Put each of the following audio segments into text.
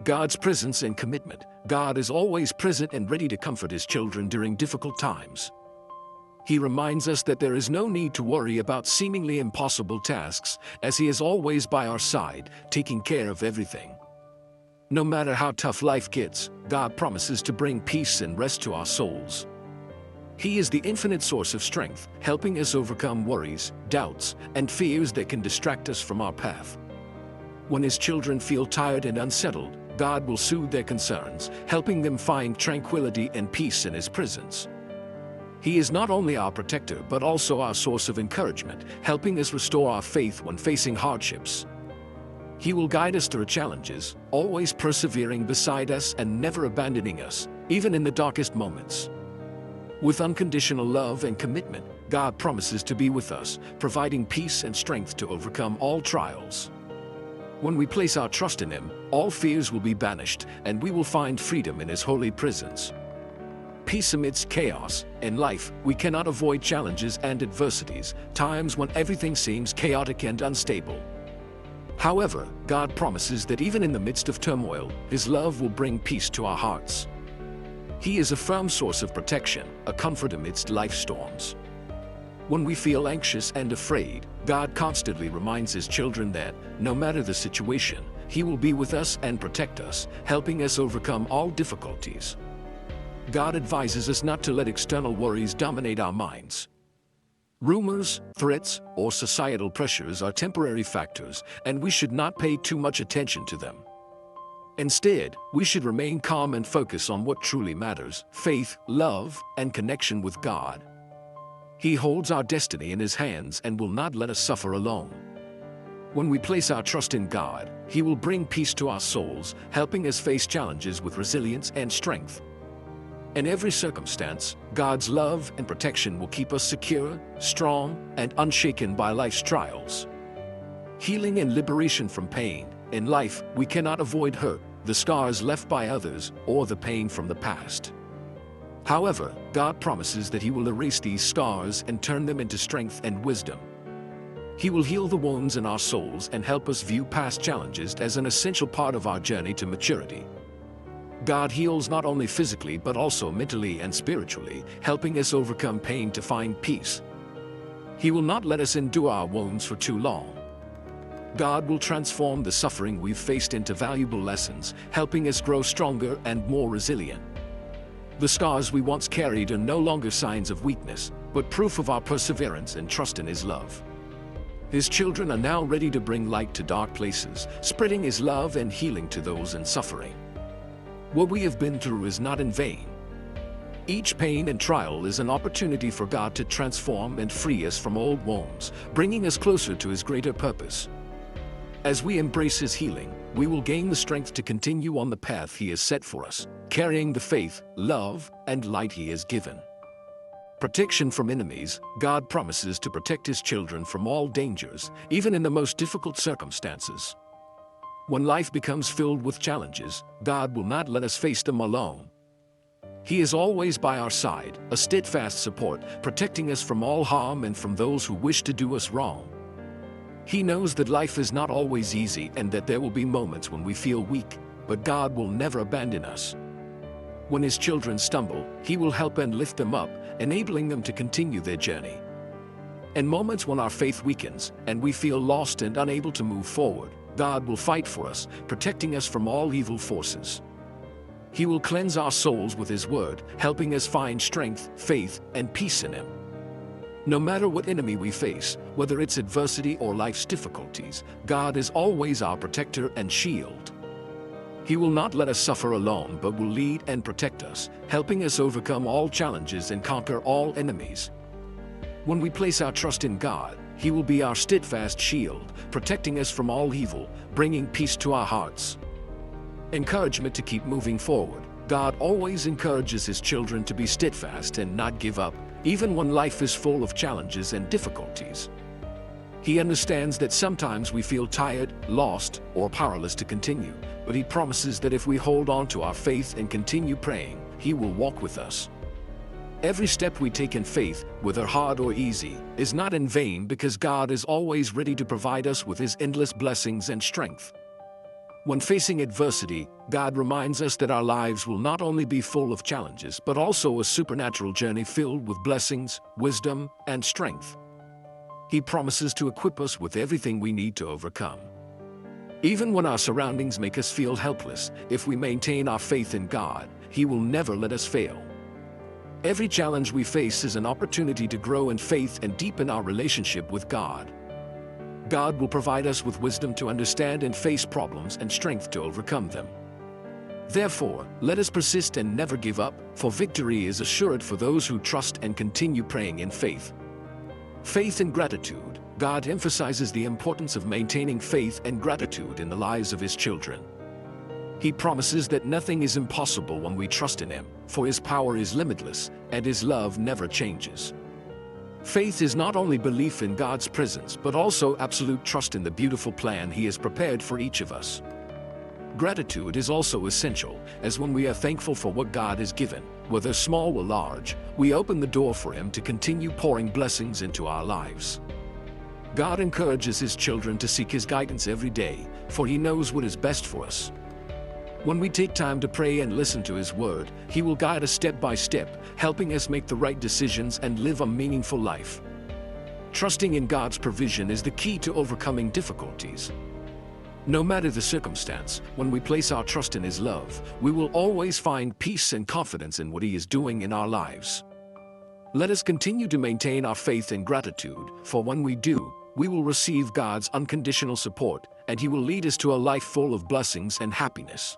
God's presence and commitment. God is always present and ready to comfort His children during difficult times. He reminds us that there is no need to worry about seemingly impossible tasks, as He is always by our side, taking care of everything. No matter how tough life gets, God promises to bring peace and rest to our souls. He is the infinite source of strength, helping us overcome worries, doubts, and fears that can distract us from our path. When His children feel tired and unsettled, God will soothe their concerns, helping them find tranquility and peace in His presence. He is not only our protector but also our source of encouragement, helping us restore our faith when facing hardships. He will guide us through challenges, always persevering beside us and never abandoning us, even in the darkest moments. With unconditional love and commitment, God promises to be with us, providing peace and strength to overcome all trials. When we place our trust in Him, all fears will be banished, and we will find freedom in His holy presence. Peace amidst chaos. In life, we cannot avoid challenges and adversities, times when everything seems chaotic and unstable. However, God promises that even in the midst of turmoil, His love will bring peace to our hearts. He is a firm source of protection, a comfort amidst life's storms. When we feel anxious and afraid, God constantly reminds His children that, no matter the situation, He will be with us and protect us, helping us overcome all difficulties. God advises us not to let external worries dominate our minds. Rumors, threats, or societal pressures are temporary factors, and we should not pay too much attention to them. Instead, we should remain calm and focus on what truly matters: faith, love, and connection with God. He holds our destiny in His hands and will not let us suffer alone. When we place our trust in God, He will bring peace to our souls, helping us face challenges with resilience and strength. In every circumstance, God's love and protection will keep us secure, strong, and unshaken by life's trials. Healing and liberation from pain. In life, we cannot avoid hurt, the scars left by others, or the pain from the past. However, God promises that He will erase these scars and turn them into strength and wisdom. He will heal the wounds in our souls and help us view past challenges as an essential part of our journey to maturity. God heals not only physically but also mentally and spiritually, helping us overcome pain to find peace. He will not let us endure our wounds for too long. God will transform the suffering we've faced into valuable lessons, helping us grow stronger and more resilient. The scars we once carried are no longer signs of weakness, but proof of our perseverance and trust in His love. His children are now ready to bring light to dark places, spreading His love and healing to those in suffering. What we have been through is not in vain. Each pain and trial is an opportunity for God to transform and free us from old wounds, bringing us closer to His greater purpose. As we embrace His healing, we will gain the strength to continue on the path He has set for us, carrying the faith, love, and light He has given. Protection from enemies. God promises to protect His children from all dangers, even in the most difficult circumstances. When life becomes filled with challenges, God will not let us face them alone. He is always by our side, a steadfast support, protecting us from all harm and from those who wish to do us wrong. He knows that life is not always easy and that there will be moments when we feel weak, but God will never abandon us. When His children stumble, He will help and lift them up, enabling them to continue their journey. In moments when our faith weakens and we feel lost and unable to move forward, God will fight for us, protecting us from all evil forces. He will cleanse our souls with His word, helping us find strength, faith, and peace in Him. No matter what enemy we face, whether it's adversity or life's difficulties, God is always our protector and shield. He will not let us suffer alone but will lead and protect us, helping us overcome all challenges and conquer all enemies. When we place our trust in God, He will be our steadfast shield, protecting us from all evil, bringing peace to our hearts. Encouragement to keep moving forward. God always encourages His children to be steadfast and not give up, even when life is full of challenges and difficulties. He understands that sometimes we feel tired, lost, or powerless to continue, but He promises that if we hold on to our faith and continue praying, He will walk with us. Every step we take in faith, whether hard or easy, is not in vain because God is always ready to provide us with His endless blessings and strength. When facing adversity, God reminds us that our lives will not only be full of challenges, but also a supernatural journey filled with blessings, wisdom, and strength. He promises to equip us with everything we need to overcome. Even when our surroundings make us feel helpless, if we maintain our faith in God, He will never let us fail. Every challenge we face is an opportunity to grow in faith and deepen our relationship with God. God will provide us with wisdom to understand and face problems and strength to overcome them. Therefore, let us persist and never give up, for victory is assured for those who trust and continue praying in faith. Faith and gratitude. God emphasizes the importance of maintaining faith and gratitude in the lives of His children. He promises that nothing is impossible when we trust in Him, for His power is limitless and His love never changes. Faith is not only belief in God's presence, but also absolute trust in the beautiful plan He has prepared for each of us. Gratitude is also essential, as when we are thankful for what God has given, whether small or large, we open the door for Him to continue pouring blessings into our lives. God encourages His children to seek His guidance every day, for He knows what is best for us. When we take time to pray and listen to His word, He will guide us step by step, helping us make the right decisions and live a meaningful life. Trusting in God's provision is the key to overcoming difficulties. No matter the circumstance, when we place our trust in His love, we will always find peace and confidence in what He is doing in our lives. Let us continue to maintain our faith and gratitude, for when we do, we will receive God's unconditional support, and He will lead us to a life full of blessings and happiness.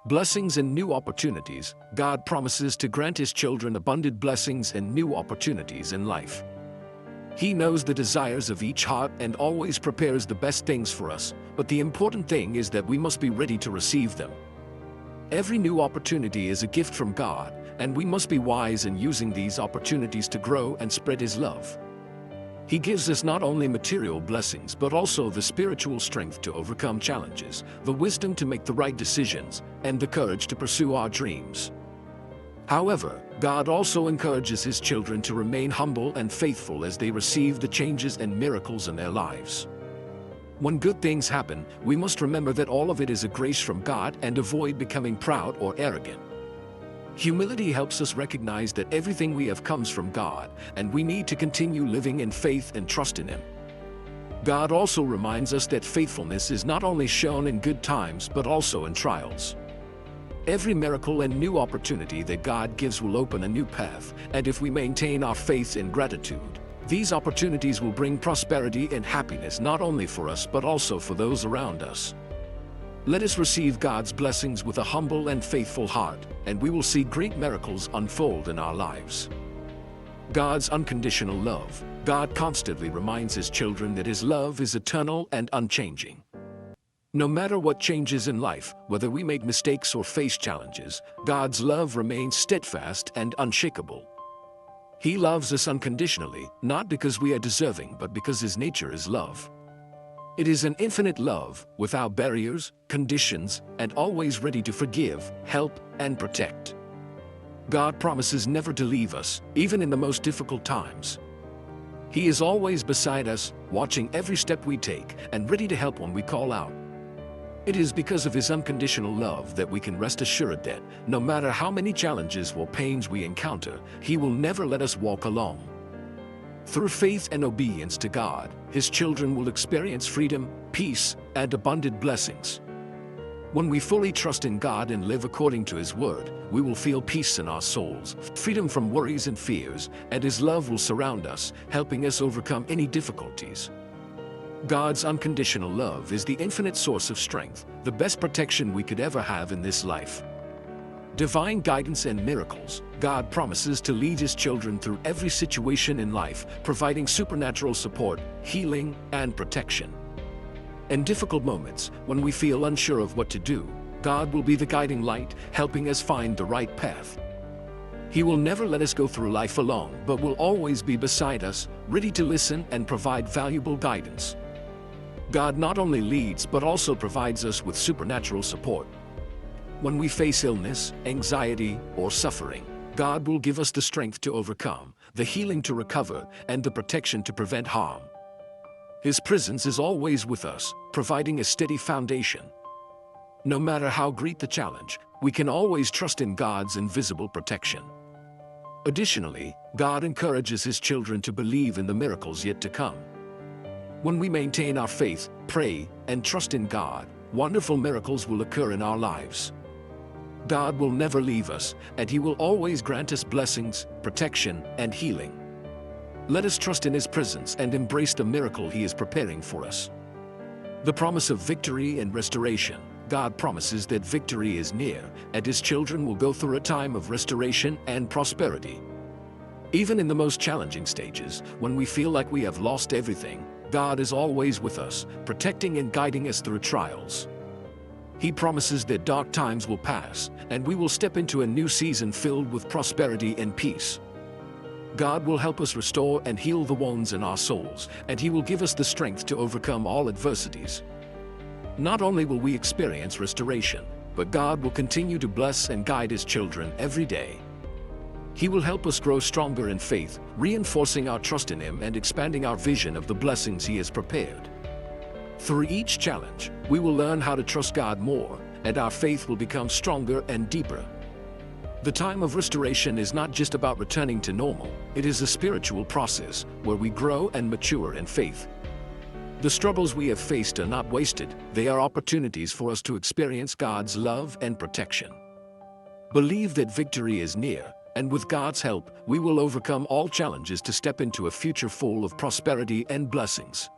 Blessings and new opportunities. God promises to grant His children abundant blessings and new opportunities in life. He knows the desires of each heart and always prepares the best things for us, but the important thing is that we must be ready to receive them. Every new opportunity is a gift from God, and we must be wise in using these opportunities to grow and spread His love. He gives us not only material blessings but also the spiritual strength to overcome challenges, the wisdom to make the right decisions, and the courage to pursue our dreams. However, God also encourages His children to remain humble and faithful as they receive the changes and miracles in their lives. When good things happen, we must remember that all of it is a grace from God and avoid becoming proud or arrogant. Humility helps us recognize that everything we have comes from God, and we need to continue living in faith and trust in Him. God also reminds us that faithfulness is not only shown in good times but also in trials. Every miracle and new opportunity that God gives will open a new path, and if we maintain our faith and gratitude, these opportunities will bring prosperity and happiness not only for us but also for those around us. Let us receive God's blessings with a humble and faithful heart, and we will see great miracles unfold in our lives. God's unconditional love. God constantly reminds His children that His love is eternal and unchanging. No matter what changes in life, whether we make mistakes or face challenges, God's love remains steadfast and unshakable. He loves us unconditionally, not because we are deserving but because His nature is love. It is an infinite love, without barriers, conditions, and always ready to forgive, help, and protect. God promises never to leave us, even in the most difficult times. He is always beside us, watching every step we take, and ready to help when we call out. It is because of His unconditional love that we can rest assured that, no matter how many challenges or pains we encounter, He will never let us walk alone. Through faith and obedience to God, His children will experience freedom, peace, and abundant blessings. When we fully trust in God and live according to His word, we will feel peace in our souls, freedom from worries and fears, and His love will surround us, helping us overcome any difficulties. God's unconditional love is the infinite source of strength, the best protection we could ever have in this life. Divine guidance and miracles. God promises to lead His children through every situation in life, providing supernatural support, healing, and protection. In difficult moments, when we feel unsure of what to do, God will be the guiding light, helping us find the right path. He will never let us go through life alone, but will always be beside us, ready to listen and provide valuable guidance. God not only leads but also provides us with supernatural support. When we face illness, anxiety, or suffering, God will give us the strength to overcome, the healing to recover, and the protection to prevent harm. His presence is always with us, providing a steady foundation. No matter how great the challenge, we can always trust in God's invisible protection. Additionally, God encourages His children to believe in the miracles yet to come. When we maintain our faith, pray, and trust in God, wonderful miracles will occur in our lives. God will never leave us, and He will always grant us blessings, protection, and healing. Let us trust in His presence and embrace the miracle He is preparing for us. The promise of victory and restoration. God promises that victory is near, and His children will go through a time of restoration and prosperity. Even in the most challenging stages, when we feel like we have lost everything, God is always with us, protecting and guiding us through trials. He promises that dark times will pass, and we will step into a new season filled with prosperity and peace. God will help us restore and heal the wounds in our souls, and He will give us the strength to overcome all adversities. Not only will we experience restoration, but God will continue to bless and guide His children every day. He will help us grow stronger in faith, reinforcing our trust in Him and expanding our vision of the blessings He has prepared. Through each challenge, we will learn how to trust God more, and our faith will become stronger and deeper. The time of restoration is not just about returning to normal, it is a spiritual process where we grow and mature in faith. The struggles we have faced are not wasted, they are opportunities for us to experience God's love and protection. Believe that victory is near, and with God's help, we will overcome all challenges to step into a future full of prosperity and blessings.